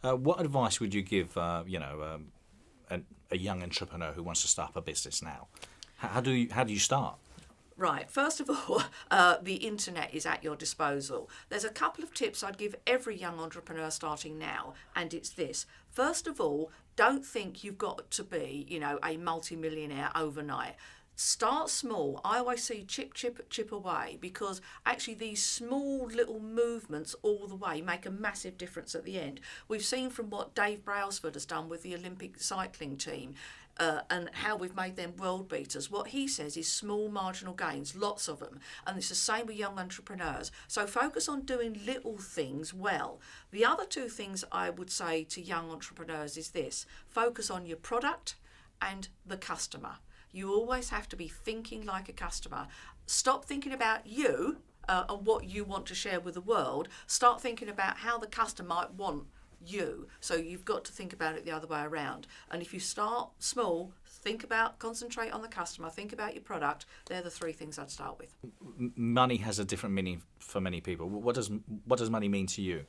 What advice would you give, a young entrepreneur who wants to start up a business now? How do you start? Right, first of all, the internet is at your disposal. There's a couple of tips I'd give every young entrepreneur starting now, and it's this. First of all, don't think you've got to be, a multimillionaire overnight. Start small. I always see chip, chip, chip away, because actually these small little movements all the way make a massive difference at the end. We've seen from what Dave Brailsford has done with the Olympic cycling team, and how we've made them world beaters. What he says is small marginal gains, lots of them. And it's the same with young entrepreneurs. So focus on doing little things well. The other two things I would say to young entrepreneurs is this: focus on your product and the customer. You always have to be thinking like a customer. Stop thinking about you and what you want to share with the world. Start thinking about how the customer might want you. So you've got to think about it the other way around. And if you start small, concentrate on the customer, think about your product. They're the three things I'd start with. Money has a different meaning for many people. What does money mean to you?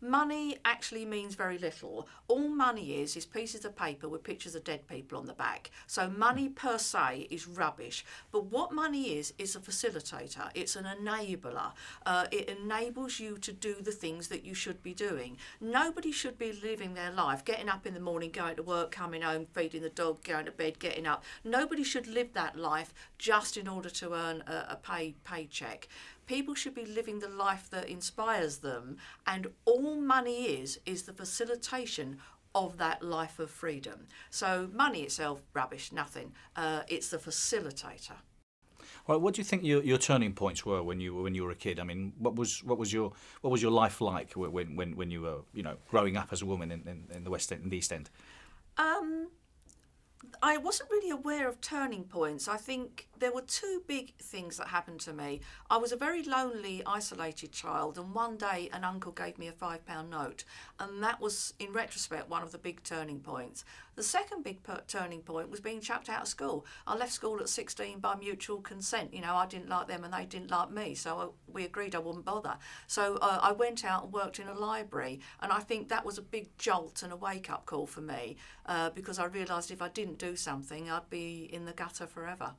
Money actually means very little. All money is pieces of paper with pictures of dead people on the back. So money per se is rubbish. But what money is a facilitator. It's an enabler. It enables you to do the things that you should be doing. Nobody should be living their life, getting up in the morning, going to work, coming home, feeding the dog, going to bed, getting up. Nobody should live that life just in order to earn a paycheck. People should be living the life that inspires them, and all money is the facilitation of that life of freedom. So money itself, rubbish, nothing. It's the facilitator. Well, what do you think your turning points were when you were a kid? I mean, what was your life like when you were growing up as a woman in the West End, in the East End? I wasn't really aware of turning points. I think there were two big things that happened to me. I was a very lonely, isolated child, and one day an uncle gave me a £5 note, and that was, in retrospect, one of the big turning points. The second big turning point was being chucked out of school. I left school at 16 by mutual consent. I didn't like them and they didn't like me, so we agreed I wouldn't bother. So I went out and worked in a library, and I think that was a big jolt and a wake-up call for me, because I realised if I didn't do something, I'd be in the gutter forever.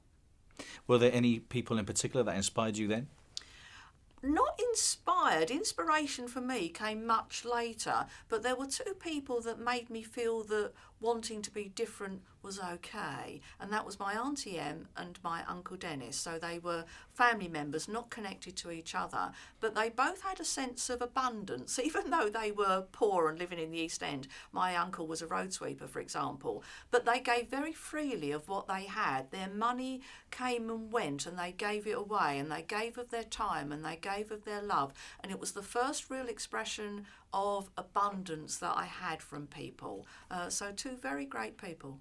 Were there any people in particular that inspired you then? Not inspired. Inspiration for me came much later, but there were two people that made me feel that wanting to be different was okay, and that was my Auntie Em and my Uncle Dennis. So they were family members, not connected to each other, but they both had a sense of abundance, even though they were poor and living in the East End. My uncle was a road sweeper, for example, but they gave very freely of what they had. Their money came and went, and they gave it away, and they gave of their time, and they gave of their love, and it was the first real expression of abundance that I had from people. So two very great people.